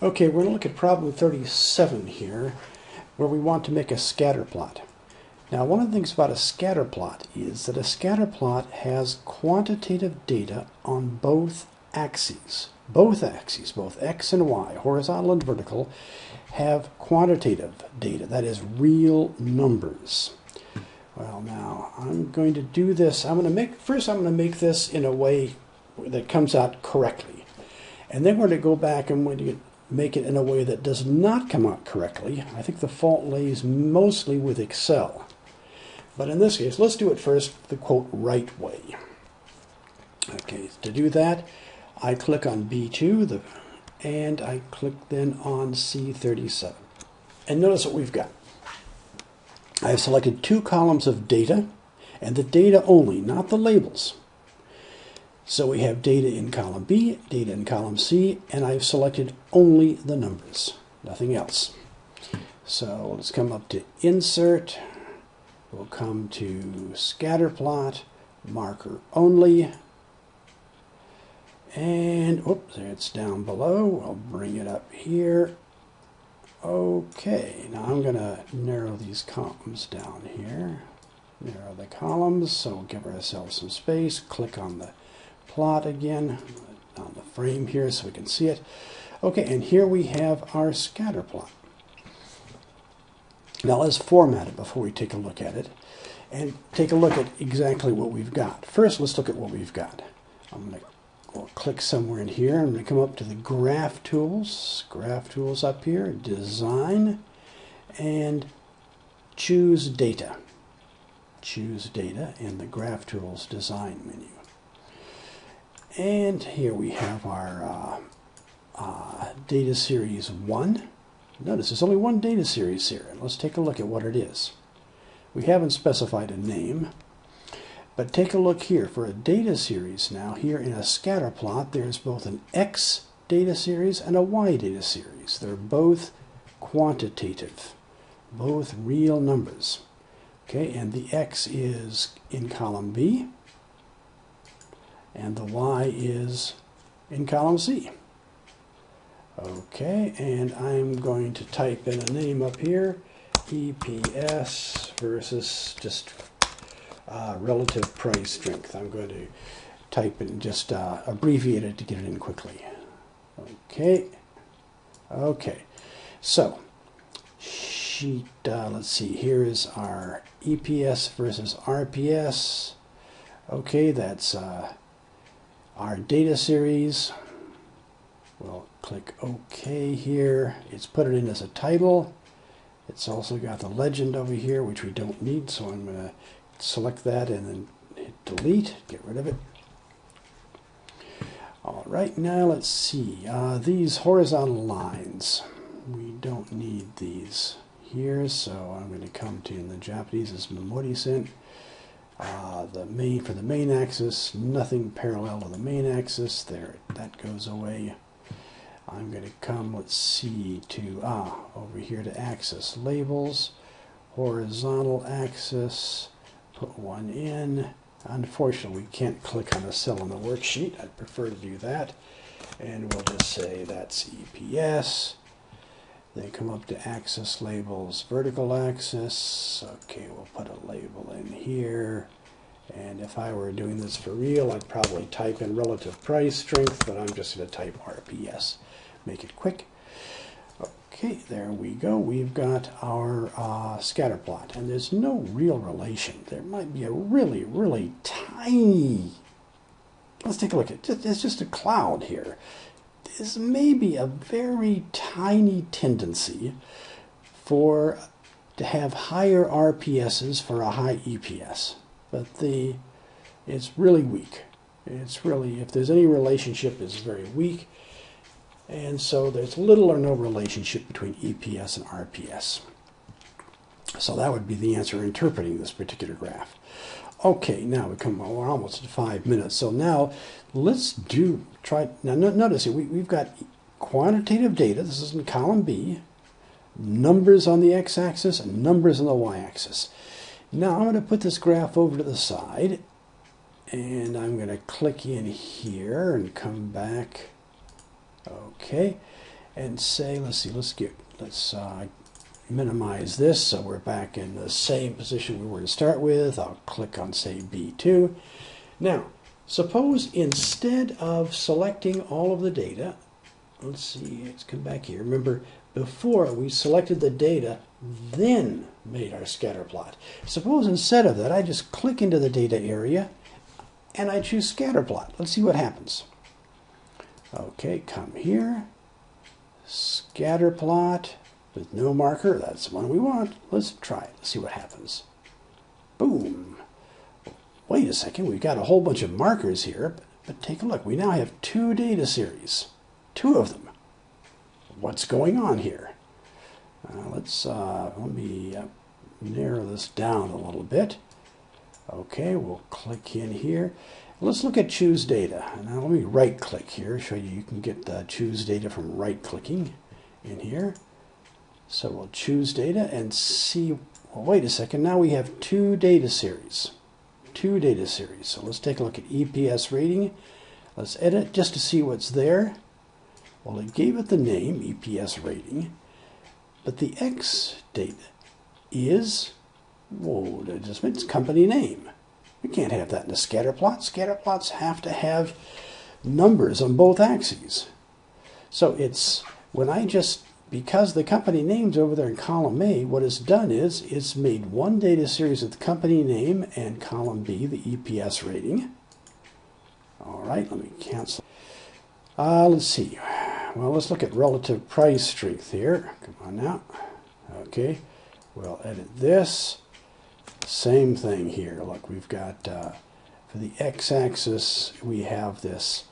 Okay, we're going to look at problem 37 here, where we want to make a scatter plot. Now, one of the things about a scatter plot is that a scatter plot has quantitative data on both axes. Both axes, both x and y, horizontal and vertical, have quantitative data, that is, real numbers. Well, now, I'm going to do this. First I'm going to make this in a way that comes out correctly. And then we're going to go back and we're going to make it in a way that does not come out correctly. I think the fault lays mostly with Excel. But in this case, let's do it first the, quote, right way. Okay, to do that, I click on B2, and I click then on C37. And notice what we've got. I have selected two columns of data, and the data only, not the labels. So we have data in column B, data in column C, and I've selected only the numbers, nothing else. So let's come up to Insert. We'll come to ScatterPlot, Marker Only. And, oops, it's down below. I'll bring it up here. Okay, now I'm going to narrow these columns down here. Narrow the columns, so we'll give ourselves some space. Click on the plot again, on the frame here so we can see it. Okay, and here we have our scatter plot. Now let's format it before we take a look at it and take a look at exactly what we've got. First, let's look at what we've got. I'm going to click somewhere in here. I'm going to come up to the Graph Tools up here, Design, and choose Data. Choose Data in the Graph Tools Design menu. And here we have our data series 1. Notice there's only one data series here. Let's take a look at what it is. We haven't specified a name, but take a look here for a data series now. Here in a scatter plot, there's both an X data series and a Y data series. They're both quantitative, both real numbers. Okay, and the X is in column B, and the Y is in column C. Okay, and I'm going to type in a name up here, EPS versus just relative price strength. I'm going to type in just abbreviate it to get it in quickly. Okay, so sheet, let's see, here is our EPS versus RPS. Okay, that's our data series. We'll click OK here. It's put it in as a title. It's also got the legend over here, which we don't need, so I'm going to select that and then hit delete, get rid of it. All right, now let's see. These horizontal lines, we don't need these here, so I'm going to come to, in the Japanese, is Memori-sen. For the main axis, nothing parallel to the main axis. There, that goes away. I'm going to come, let's see, to, over here to axis labels, horizontal axis, put one in. Unfortunately, we can't click on a cell on the worksheet. I'd prefer to do that. And we'll just say that's EPS. Then come up to axis labels, vertical axis. Okay, we'll put a label in here. And if I were doing this for real, I'd probably type in relative price strength, but I'm just going to type RPS. Make it quick. Okay, there we go. We've got our scatter plot, and there's no real relation. There might be a really, really tiny, let's take a look at it. It's just a cloud here. There's maybe a very tiny tendency to have higher RPSs for a high EPS, but it's really weak. It's really, if there's any relationship, it's very weak. And so there's little or no relationship between EPS and RPS. So that would be the answer interpreting this particular graph. Okay, now we're almost at 5 minutes. So now let's notice here, we've got quantitative data. This is in column B. Numbers on the x-axis and numbers on the y-axis. Now I'm going to put this graph over to the side. And I'm going to click in here and come back. Okay, and say, let's minimize this so we're back in the same position we were to start with. I'll click on, say, B2. Now, suppose instead of selecting all of the data, let's see, let's come back here. Remember, before we selected the data, then made our scatter plot. Suppose instead of that, I just click into the data area and I choose scatter plot. Let's see what happens. Okay, come here, scatter plot with no marker. That's the one we want. Let's try it. Let's see what happens. Boom. Wait a second, we've got a whole bunch of markers here, but take a look. We now have 2 data series, 2 of them. What's going on here? Let me narrow this down a little bit. Okay, we'll click in here. Let's look at choose data. Now let me right click here, show you can get the choose data from right clicking in here. So we'll choose data and see, well, wait a second, now we have 2 data series. 2 data series. So let's take a look at EPS rating. Let's edit just to see what's there. Well, it gave it the name, EPS rating, but the X data is, whoa, that just means company name. We can't have that in a scatter plot. Scatter plots have to have numbers on both axes. So it's, when I just, because the company name's over there in column A, what it's done is it's made 1 data series with the company name and column B, the EPS rating. All right, let me cancel. Let's see. Well, let's look at relative price strength here. Come on now. Okay, we'll edit this. Same thing here. Look, we've got, for the x-axis, we have this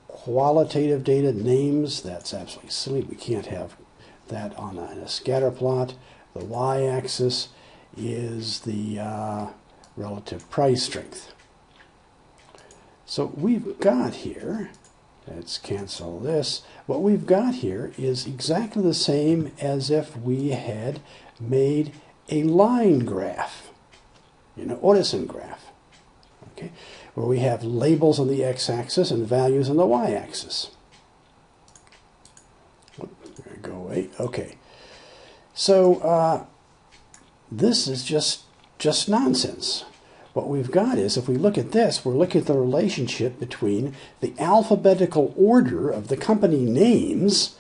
qualitative data names. That's absolutely silly. We can't have that on a scatter plot. The y-axis is the relative price strength. So we've got here, let's cancel this. What we've got here is exactly the same as if we had made a line graph, Odison graph, okay, where we have labels on the x-axis and values on the y-axis. Go away. Okay, so this is just nonsense. What we've got is, if we look at this, we're looking at the relationship between the alphabetical order of the company names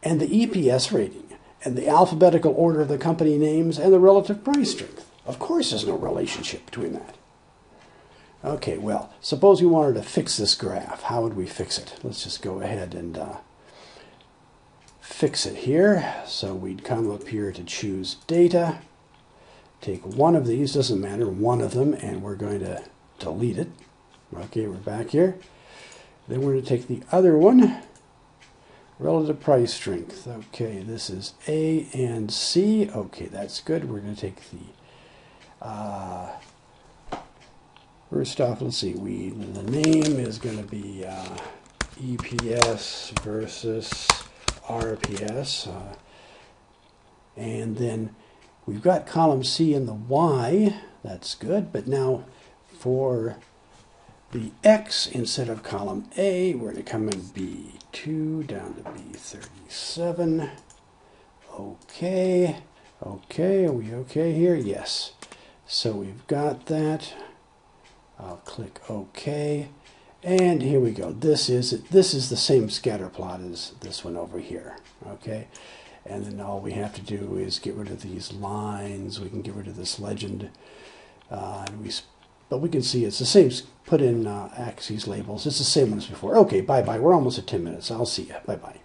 and the EPS rating, and the alphabetical order of the company names and the relative price strength. Of course there's no relationship between that. Okay, well, suppose we wanted to fix this graph. How would we fix it? Let's just go ahead and fix it here. So we'd come up here to choose data, take one of these, doesn't matter, one of them, and we're going to delete it. Okay, we're back here. Then we're going to take the other one, relative price strength. Okay, this is A and C. Okay, that's good. We're going to take the, first off, let's see, the name is going to be EPS versus RPS. And then we've got column C and the Y. That's good. But now for the X, instead of column A, we're going to come in B2 down to B37. Okay. Okay, are we okay here? Yes. So we've got that. I'll click OK. And here we go. This is the same scatter plot as this one over here. Okay. And then all we have to do is get rid of these lines. We can get rid of this legend. But we can see it's the same, put in axes labels. It's the same one as before. Okay, bye-bye. We're almost at 10 minutes. I'll see you. Bye-bye.